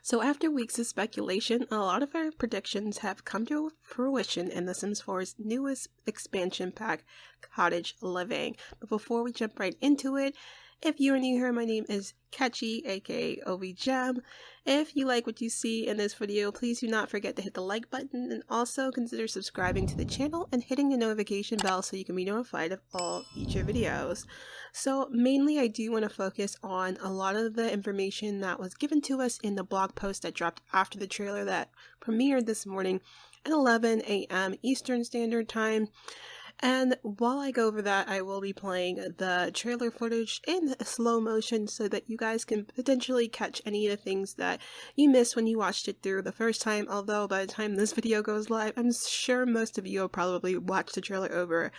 So after weeks of speculation, a lot of our predictions have come to fruition in The Sims 4's newest expansion pack, Cottage Living. But before we jump right into it, if you are new here, my name is Catchy, aka OBiGem. If you like what you see in this video, please do not forget to hit the like button and also consider subscribing to the channel and hitting the notification bell so you can be notified of all future videos. So mainly I do want to focus on a lot of the information that was given to us in the blog post that dropped after the trailer that premiered this morning at 11 a.m. Eastern Standard Time. And while I go over that, I will be playing the trailer footage in slow motion so that you guys can potentially catch any of the things that you missed when you watched it through the first time. Although by the time this video goes live, I'm sure most of you will probably watch the trailer over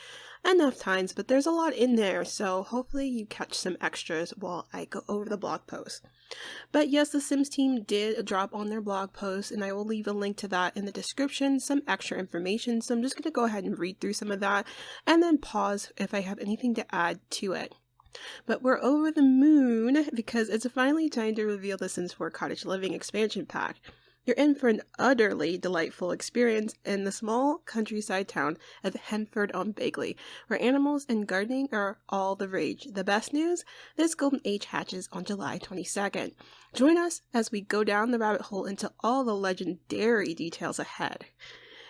enough times, but there's a lot in there, so hopefully you catch some extras while I go over the blog post. But yes, the Sims team did drop on their blog post, and I will leave a link to that in the description, some extra information, so I'm just going to go ahead and read through some of that, and then pause if I have anything to add to it. But we're over the moon because it's finally time to reveal the Sims 4 Cottage Living Expansion Pack. You're in for an utterly delightful experience in the small countryside town of Henford-on-Bagley, where animals and gardening are all the rage. The best news? This golden age hatches on July 22nd. Join us as we go down the rabbit hole into all the legendary details ahead.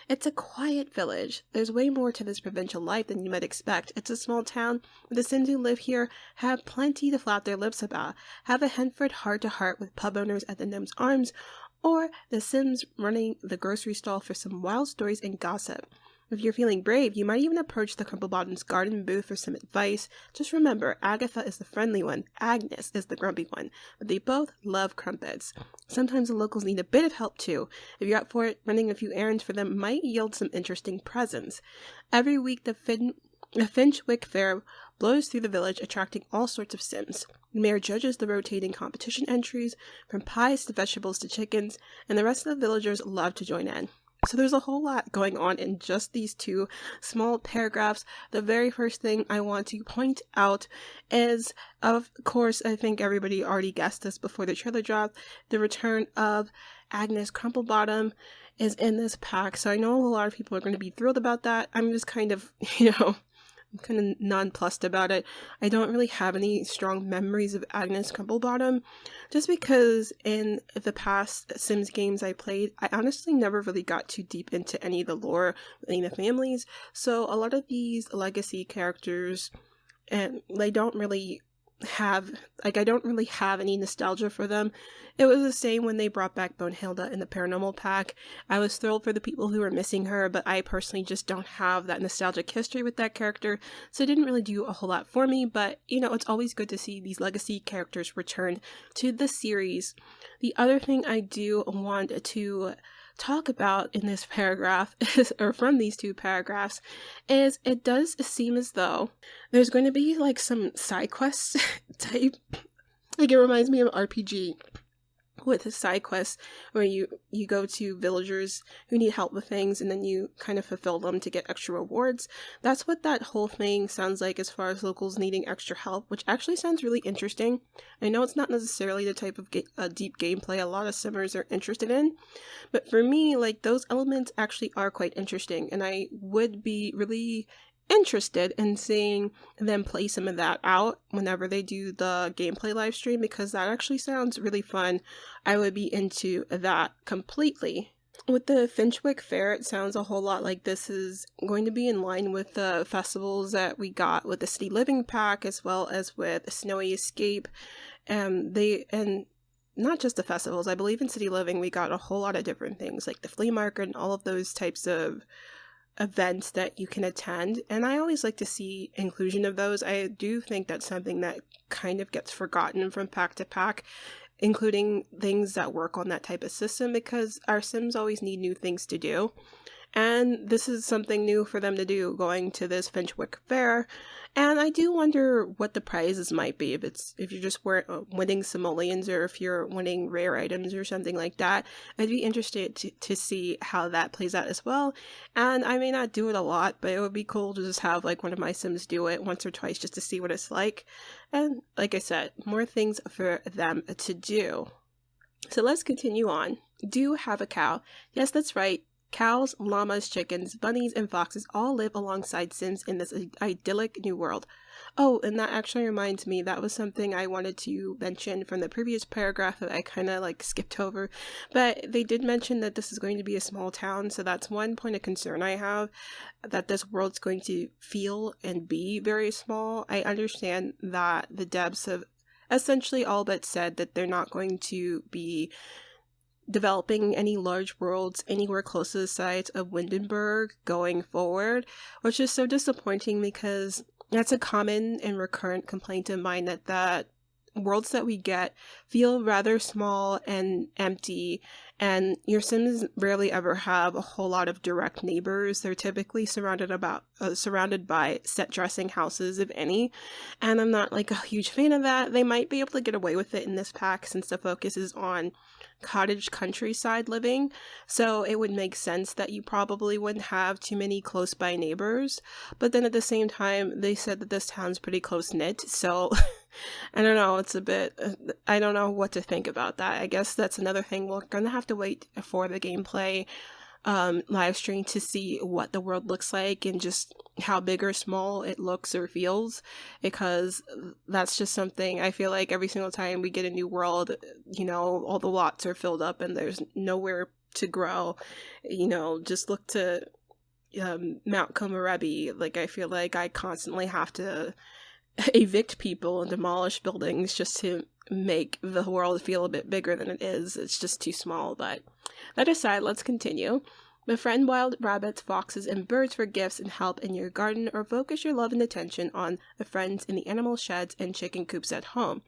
It's a quiet village. There's way more to this provincial life than you might expect. It's a small town where the Sims who live here have plenty to flap their lips about. Have a Henford heart-to-heart with pub owners at the Gnome's Arms, or the Sims running the grocery stall for some wild stories and gossip. If you're feeling brave, you might even approach the Crumplebottom's garden booth for some advice. Just remember, Agatha is the friendly one, Agnes is the grumpy one, but they both love crumpets. Sometimes the locals need a bit of help too. If you're up for it, running a few errands for them might yield some interesting presents. Every week, the Finchwick Fair blows through the village, attracting all sorts of Sims. The mayor judges the rotating competition entries, from pies to vegetables to chickens, and the rest of the villagers love to join in. So there's a whole lot going on in just these two small paragraphs. The very first thing I want to point out is, of course, I think everybody already guessed this before the trailer dropped, the return of Agnes Crumplebottom is in this pack. So I know a lot of people are going to be thrilled about that. I'm just kind of, I'm kind of nonplussed about it. I don't really have any strong memories of Agnes Crumplebottom, just because in the past Sims games I played, I honestly never really got too deep into any of the lore, any of the families, so a lot of these legacy characters, and I don't really have any nostalgia for them. It was the same when they brought back Bonehilda in the Paranormal pack. I was thrilled for the people who were missing her, but I personally just don't have that nostalgic history with that character, so it didn't really do a whole lot for me. But it's always good to see these legacy characters return to the series. The other thing I do want to talk about in this paragraph or from these two paragraphs is it does seem as though there's going to be like some side quests type, like it reminds me of RPG with a side quest where you go to villagers who need help with things and then you kind of fulfill them to get extra rewards. That's what that whole thing sounds like as far as locals needing extra help, which actually sounds really interesting. I know it's not necessarily the type of deep gameplay a lot of simmers are interested in, but for me, like, those elements actually are quite interesting, and I would be really interested in seeing them play some of that out whenever they do the gameplay live stream, because that actually sounds really fun. I would be into that completely. With the Finchwick Fair, it sounds a whole lot like this is going to be in line with the festivals that we got with the City Living pack, as well as with Snowy Escape, and not just the festivals. I believe in City Living we got a whole lot of different things like the flea market and all of those types of events that you can attend, and I always like to see inclusion of those. I do think that's something that kind of gets forgotten from pack to pack, including things that work on that type of system, because our Sims always need new things to do. And this is something new for them to do, going to this Finchwick Fair. And I do wonder what the prizes might be, if you're just winning simoleons or if you're winning rare items or something like that. I'd be interested to see how that plays out as well. And I may not do it a lot, but it would be cool to just have like one of my Sims do it once or twice just to see what it's like. And like I said, more things for them to do. So let's continue on. Do have a cow. Yes, that's right. Cows, llamas, chickens, bunnies, and foxes all live alongside Sims in this idyllic new world. Oh, and that actually reminds me, that was something I wanted to mention from the previous paragraph that I kind of skipped over. But they did mention that this is going to be a small town, so that's one point of concern I have, that this world's going to feel and be very small. I understand that the devs have essentially all but said that they're not going to be developing any large worlds anywhere close to the size of Windenburg going forward, which is so disappointing because that's a common and recurrent complaint of mine, that worlds that we get feel rather small and empty, and your Sims rarely ever have a whole lot of direct neighbors. They're typically surrounded by set dressing houses, if any, and I'm not a huge fan of that. They might be able to get away with it in this pack since the focus is on cottage countryside living, so it would make sense that you probably wouldn't have too many close by neighbors. But then at the same time, they said that this town's pretty close knit, so I don't know, it's a bit, I don't know what to think about that. I guess that's another thing. We're gonna have to wait for the gameplay live stream to see what the world looks like and just how big or small it looks or feels, because that's just something I feel like every single time we get a new world, all the lots are filled up and there's nowhere to grow. Just look to Mount Komorebi. I feel like I constantly have to evict people and demolish buildings just to make the world feel a bit bigger than it is. It's just too small. But that aside, let's continue. Befriend wild rabbits, foxes, and birds for gifts and help in your garden, or focus your love and attention on the friends in the animal sheds and chicken coops at home.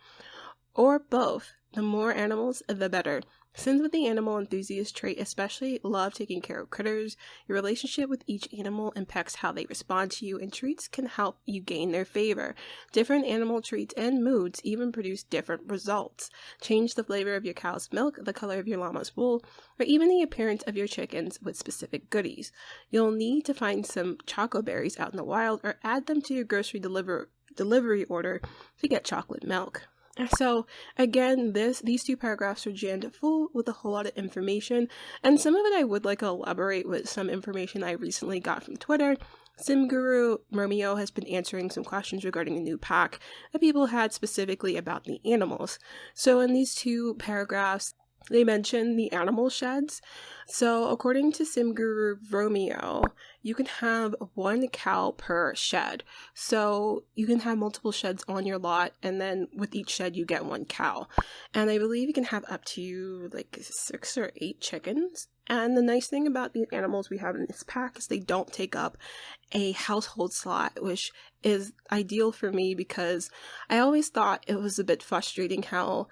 Or both. The more animals, the better. Sims with the animal enthusiast trait especially love taking care of critters. Your relationship with each animal impacts how they respond to you, and treats can help you gain their favor. Different animal treats and moods even produce different results. Change the flavor of your cow's milk, the color of your llama's wool, or even the appearance of your chickens with specific goodies. You'll need to find some choco berries out in the wild or add them to your grocery delivery order to get chocolate milk. So again, these two paragraphs are jammed full with a whole lot of information, and some of it I would like to elaborate with some information I recently got from Twitter. Sim Guru Romeo has been answering some questions regarding a new pack that people had specifically about the animals. So in these two paragraphs, they mention the animal sheds. So according to Sim Guru Romeo, you can have one cow per shed. So you can have multiple sheds on your lot, and then with each shed you get one cow. And I believe you can have up to 6 or 8 chickens. And the nice thing about the animals we have in this pack is they don't take up a household slot, which is ideal for me because I always thought it was a bit frustrating how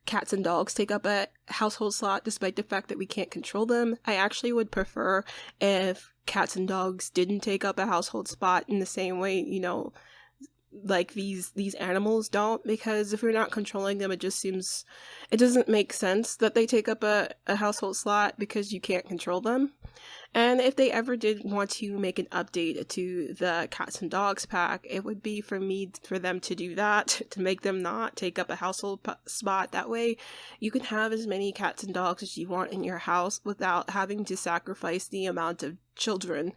cats and dogs take up a household slot despite the fact that we can't control them. I actually would prefer if cats and dogs didn't take up a household spot in the same way, these animals don't, because if you're not controlling them, it doesn't make sense that they take up a household slot because you can't control them. And if they ever did want to make an update to the cats and dogs pack, it would be for them to do that, to make them not take up a household spot. That way you can have as many cats and dogs as you want in your house without having to sacrifice the amount of children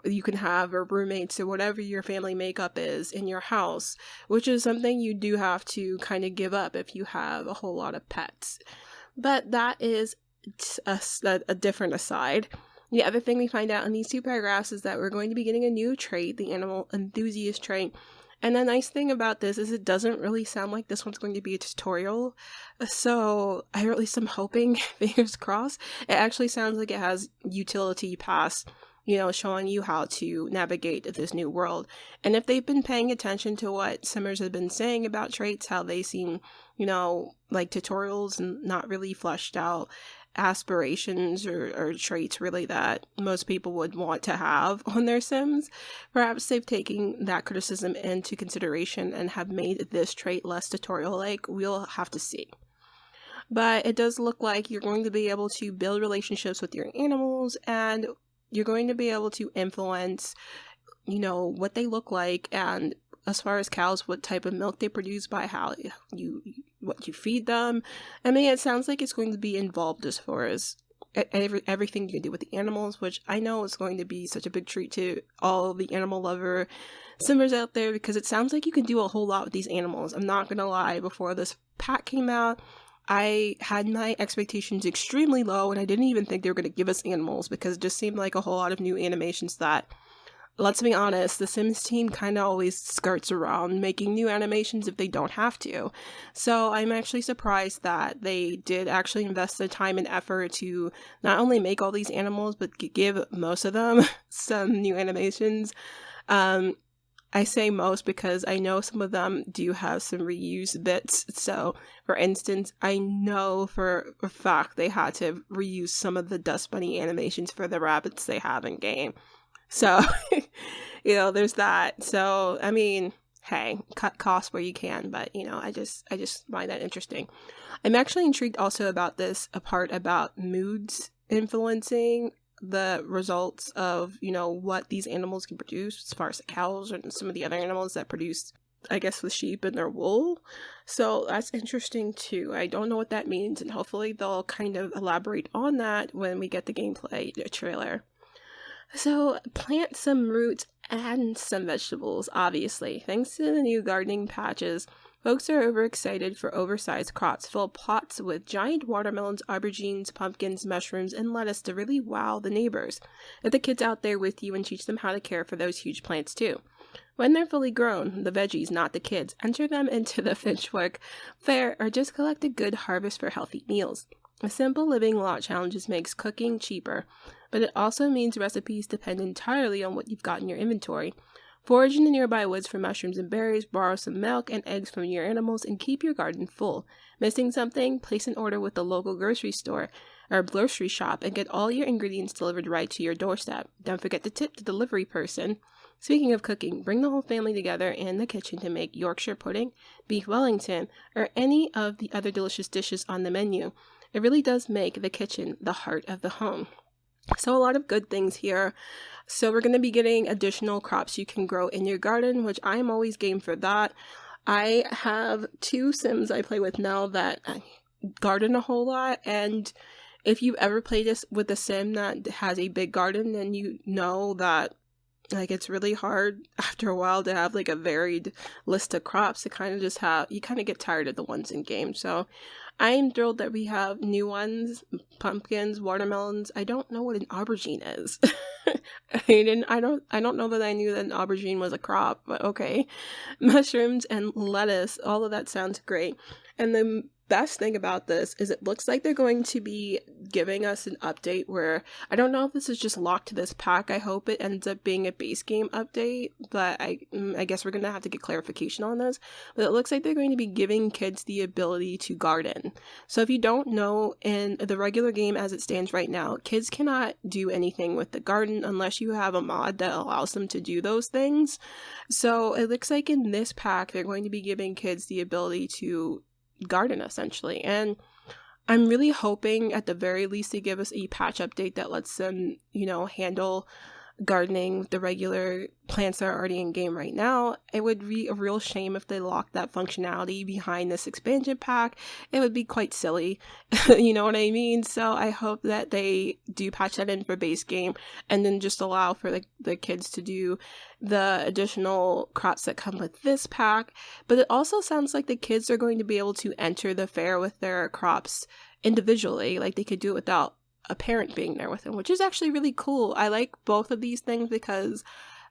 you can have, or roommates, or whatever your family makeup is in your house, which is something you do have to kind of give up if you have a whole lot of pets. But that is a different aside. The other thing we find out in these two paragraphs is that we're going to be getting a new trait, the animal enthusiast trait. And the nice thing about this is it doesn't really sound like this one's going to be a tutorial. So at least I'm hoping, fingers crossed, it actually sounds like it has utility pass, showing you how to navigate this new world. And if they've been paying attention to what Simmers have been saying about traits, how they seem, like tutorials and not really fleshed out aspirations or traits really that most people would want to have on their Sims, perhaps they've taken that criticism into consideration and have made this trait less tutorial-like. We'll have to see. But it does look like you're going to be able to build relationships with your animals, and you're going to be able to influence, what they look like, and as far as cows, what type of milk they produce by how you what you feed them. I mean, it sounds like it's going to be involved as far as everything you can do with the animals, which I know is going to be such a big treat to all the animal lover simmers out there, because it sounds like you can do a whole lot with these animals. I'm not gonna lie, before this pack came out, I had my expectations extremely low, and I didn't even think they were going to give us animals, because it just seemed like a whole lot of new animations that, let's be honest, the Sims team kind of always skirts around making new animations if they don't have to. So I'm actually surprised that they did actually invest the time and effort to not only make all these animals, but give most of them some new animations. I say most because I know some of them do have some reused bits. So, for instance, I know for a fact they had to reuse some of the Dust Bunny animations for the rabbits they have in game. So, there's that. So, I mean, hey, cut costs where you can, but, I just find that interesting. I'm actually intrigued also about this, a part about moods influencing the results of, what these animals can produce, as far as the cows and some of the other animals that produce, I guess, the sheep and their wool. So that's interesting too. I don't know what that means, and hopefully they'll kind of elaborate on that when we get the gameplay trailer. So plant some roots and some vegetables, obviously. Thanks to the new gardening patches, folks are overexcited for oversized crops. Fill pots with giant watermelons, aubergines, pumpkins, mushrooms, and lettuce to really wow the neighbors. Get the kids out there with you and teach them how to care for those huge plants too. When they're fully grown, the veggies, not the kids, enter them into the Finchwick Fair or just collect a good harvest for healthy meals. A simple living lot challenges makes cooking cheaper, but it also means recipes depend entirely on what you've got in your inventory. Forage in the nearby woods for mushrooms and berries, borrow some milk and eggs from your animals, and keep your garden full. Missing something? Place an order with the local grocery store or grocery shop and get all your ingredients delivered right to your doorstep. Don't forget to tip the delivery person. Speaking of cooking, bring the whole family together in the kitchen to make Yorkshire pudding, beef Wellington, or any of the other delicious dishes on the menu. It really does make the kitchen the heart of the home. So a lot of good things here. So we're going to be getting additional crops you can grow in your garden, which I'm always game for that. I have 2 Sims I play with now that garden a whole lot, and if you ever play this with a Sim that has a big garden, then you know that it's really hard after a while to have a varied list of crops. You kind of get tired of the ones in game. So I'm thrilled that we have new ones, pumpkins, watermelons. I don't know what an aubergine is. I don't know that I knew that an aubergine was a crop, but okay. Mushrooms and lettuce, all of that sounds great. And the best thing about this is it looks like they're going to be giving us an update where, I don't know if this is just locked to this pack. I hope it ends up being a base game update, but I guess we're going to have to get clarification on this. But it looks like they're going to be giving kids the ability to garden. So if you don't know, in the regular game as it stands right now, kids cannot do anything with the garden unless you have a mod that allows them to do those things. So it looks like in this pack, they're going to be giving kids the ability to garden, essentially. And I'm really hoping at the very least they give us a patch update that lets them, handle gardening with the regular plants that are already in game right now. It would be a real shame if they locked that functionality behind this expansion pack. It would be quite silly. You know what I mean? So I hope that they do patch that in for base game and then just allow for the kids to do the additional crops that come with this pack. But it also sounds like the kids are going to be able to enter the fair with their crops individually. They could do it without a parent being there with them, which is actually really cool. I like both of these things because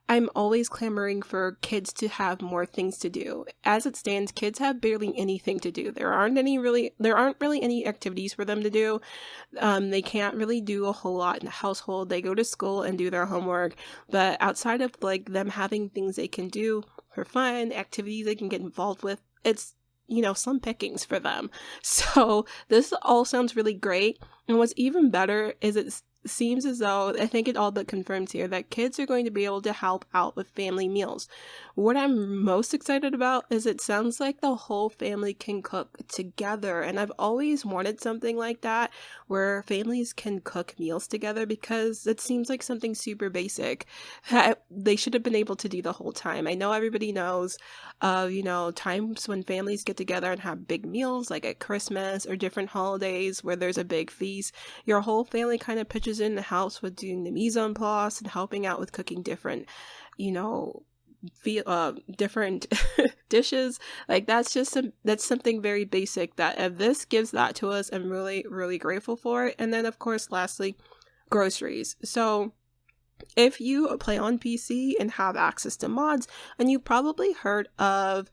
I'm always clamoring for kids to have more things to do. As it stands, kids have barely anything to do. There aren't really any activities for them to do. They can't really do a whole lot in the household. They go to school and do their homework, but outside of them having things they can do for fun, activities they can get involved with, it's slim pickings for them. So this all sounds really great. And what's even better is seems as though, I think it all but confirms here, that kids are going to be able to help out with family meals. What I'm most excited about is it sounds like the whole family can cook together. And I've always wanted something like that where families can cook meals together, because it seems like something super basic that they should have been able to do the whole time. I know everybody knows, times when families get together and have big meals, like at Christmas or different holidays where there's a big feast. Your whole family kind of pitches in the house with doing the mise en place and helping out with cooking different, different dishes. Like that's something very basic that if this gives that to us, I'm really, really grateful for it. And then of course, lastly, groceries. So if you play on PC and have access to mods, and you've probably heard of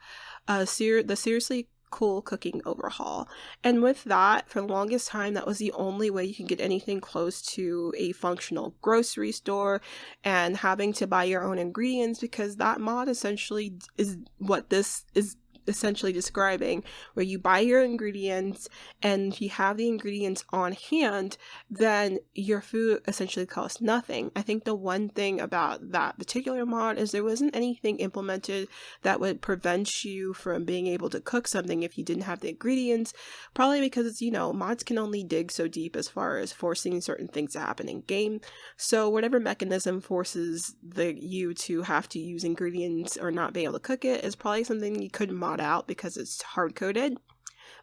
the Seriously Cool Cooking Overhaul. And with that, for the longest time, that was the only way you can get anything close to a functional grocery store and having to buy your own ingredients, because that mod essentially is what this is essentially describing, where you buy your ingredients, and if you have the ingredients on hand, then your food essentially costs nothing. I think the one thing about that particular mod is there wasn't anything implemented that would prevent you from being able to cook something if you didn't have the ingredients, probably because it's, mods can only dig so deep as far as forcing certain things to happen in game. So whatever mechanism forces you to have to use ingredients or not be able to cook it is probably something you could mod out because it's hard-coded.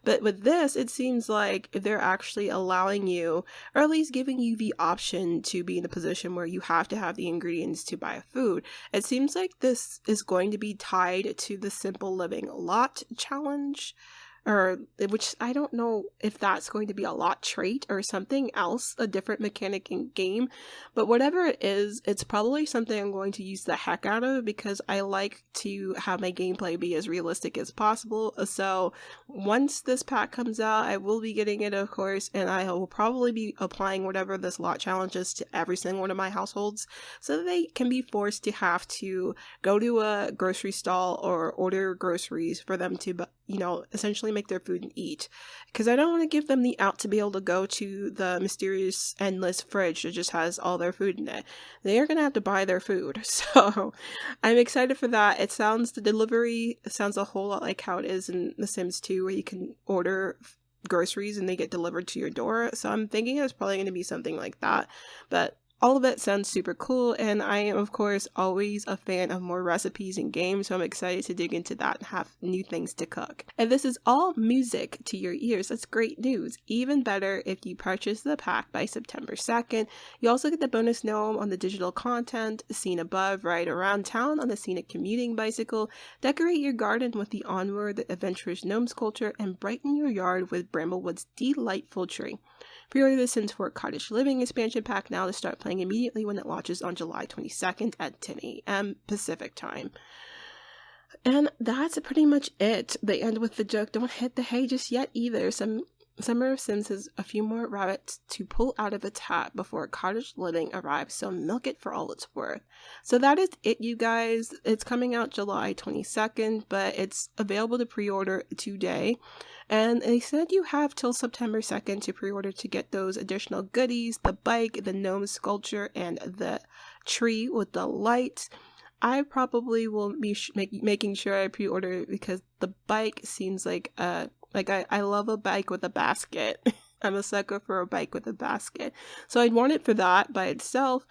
But with this, it seems like they're actually allowing you, or at least giving you the option to be in a position where you have to have the ingredients to buy food. It seems like this is going to be tied to the Simple Living Lot challenge, or which I don't know if that's going to be a lot trait or something else, a different mechanic in game, but whatever it is, it's probably something I'm going to use the heck out of, because I like to have my gameplay be as realistic as possible. So once this pack comes out, I will be getting it, of course, and I will probably be applying whatever this lot challenge is to every single one of my households, so that they can be forced to have to go to a grocery stall or order groceries for them to, essentially make their food and eat. Because I don't want to give them the out to be able to go to the mysterious endless fridge that just has all their food in it. They are going to have to buy their food. So I'm excited for that. The delivery sounds a whole lot like how it is in The Sims 2, where you can order groceries and they get delivered to your door. So I'm thinking it's probably going to be something like that. But all of it sounds super cool, and I am, of course, always a fan of more recipes in games, so I'm excited to dig into that and have new things to cook. And this is all music to your ears. That's great news. Even better if you purchase the pack by September 2nd. You also get the bonus gnome on the digital content, seen above, ride around town on the scenic commuting bicycle, decorate your garden with the Onward the Adventurous Gnome sculpture, and brighten your yard with Bramblewood's delightful tree. Pre-order the Sims 4 Cottage Living Expansion pack now to start playing immediately when it launches on July 22nd at 10 a.m. Pacific time. And that's pretty much it. They end with the joke, don't hit the hay just yet either. Summer of Sims has a few more rabbits to pull out of its hat before Cottage Living arrives, so milk it for all it's worth. So that is it, you guys. It's coming out July 22nd, but it's available to pre-order today. And they said you have till September 2nd to pre-order to get those additional goodies, the bike, the gnome sculpture, and the tree with the lights. I probably will be making sure I pre-order it, because the bike seems like I love a bike with a basket. I'm a sucker for a bike with a basket. So I'd want it for that by itself.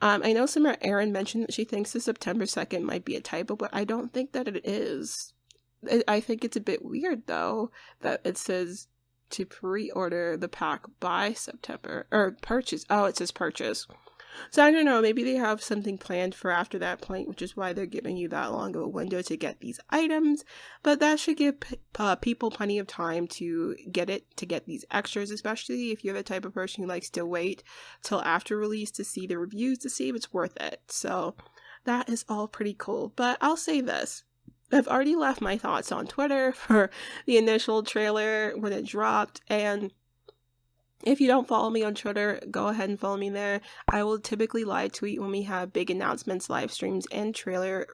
I know Summer Erin mentioned that she thinks the September 2nd might be a typo, but I don't think that it is. I think it's a bit weird, though, that it says to pre-order the pack by September, or purchase. Oh, it says purchase. So I don't know, maybe they have something planned for after that point, which is why they're giving you that long of a window to get these items. But that should give people plenty of time to get these extras, especially if you're the type of person who likes to wait till after release to see the reviews to see if it's worth it. So that is all pretty cool. But I'll say this. I've already left my thoughts on Twitter for the initial trailer when it dropped, and if you don't follow me on Twitter, go ahead and follow me there. I will typically live tweet when we have big announcements, live streams, and trailer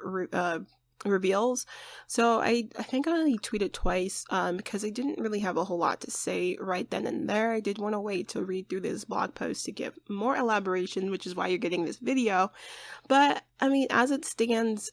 reveals. So I think I only tweeted twice because I didn't really have a whole lot to say right then and there. I did want to wait to read through this blog post to give more elaboration, which is why you're getting this video. But I mean, as it stands,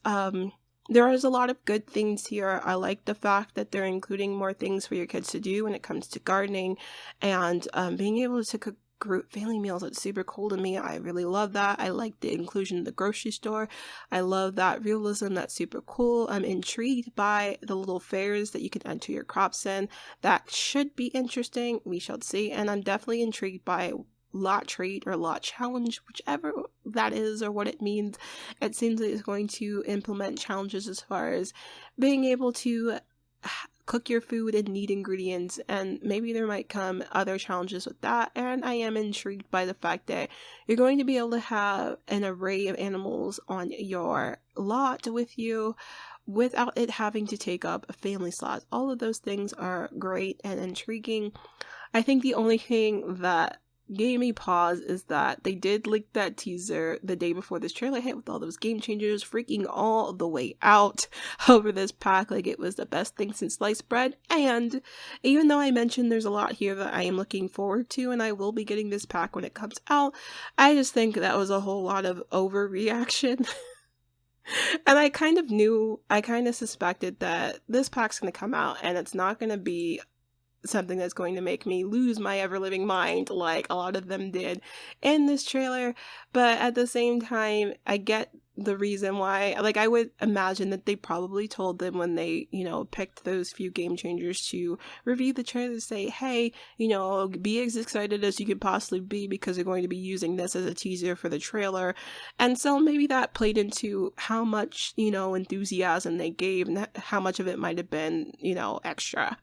there is a lot of good things here. I like the fact that they're including more things for your kids to do when it comes to gardening, and being able to cook group family meals. That's super cool to me. I really love that. I like the inclusion of the grocery store. I love that realism. That's super cool. I'm intrigued by the little fairs that you can enter your crops in. That should be interesting. We shall see. And I'm definitely intrigued by lot trait or lot challenge, whichever that is or what it means. It seems that it's going to implement challenges as far as being able to cook your food and need ingredients, and maybe there might come other challenges with that. And I am intrigued by the fact that you're going to be able to have an array of animals on your lot with you without it having to take up a family slot. All of those things are great and intriguing. I think the only thing that gave me pause is that they did leak that teaser the day before this trailer hit with all those game changers, freaking all the way out over this pack like it was the best thing since sliced bread. And even though I mentioned there's a lot here that I am looking forward to, and I will be getting this pack when it comes out, I just think that was a whole lot of overreaction. And I kind of suspected that this pack's going to come out and it's not going to be something that's going to make me lose my ever-living mind like a lot of them did in this trailer. But at the same time, I get the reason why. Like, I would imagine that they probably told them when they, picked those few game changers to review the trailer to say, hey, be as excited as you could possibly be because they're going to be using this as a teaser for the trailer. And so maybe that played into how much, enthusiasm they gave and how much of it might have been, extra.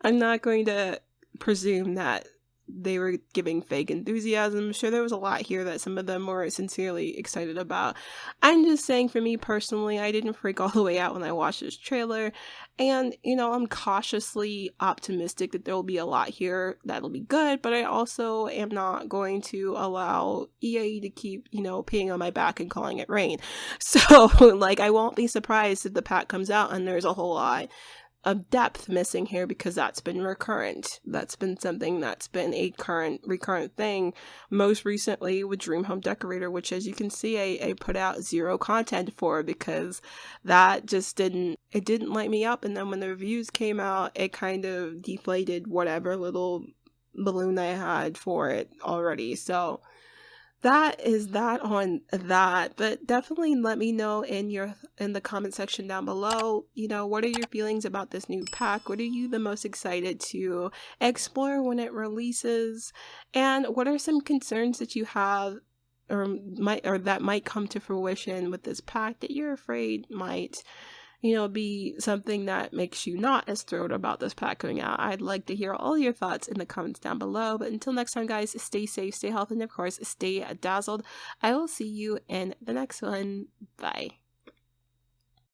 I'm not going to presume that they were giving fake enthusiasm. I'm sure there was a lot here that some of them were sincerely excited about. I'm just saying, for me personally, I didn't freak all the way out when I watched this trailer. And, I'm cautiously optimistic that there will be a lot here that'll be good, but I also am not going to allow EA to keep, peeing on my back and calling it rain. So, I won't be surprised if the pack comes out and there's a whole lot of depth missing here, because that's been recurrent. That's been something that's been a recurrent thing, most recently with Dream Home Decorator, which, as you can see, I put out 0 content for, because that just didn't light me up. And then when the reviews came out, it kind of deflated whatever little balloon I had for it already. So that is that on that. But definitely let me know in the comment section down below, what are your feelings about this new pack? What are you the most excited to explore when it releases? And what are some concerns that you have or that might come to fruition with this pack that you're afraid might be something that makes you not as thrilled about this pack coming out? I'd like to hear all your thoughts in the comments down below. But until next time, guys, stay safe, stay healthy, and of course, stay dazzled. I will see you in the next one. Bye.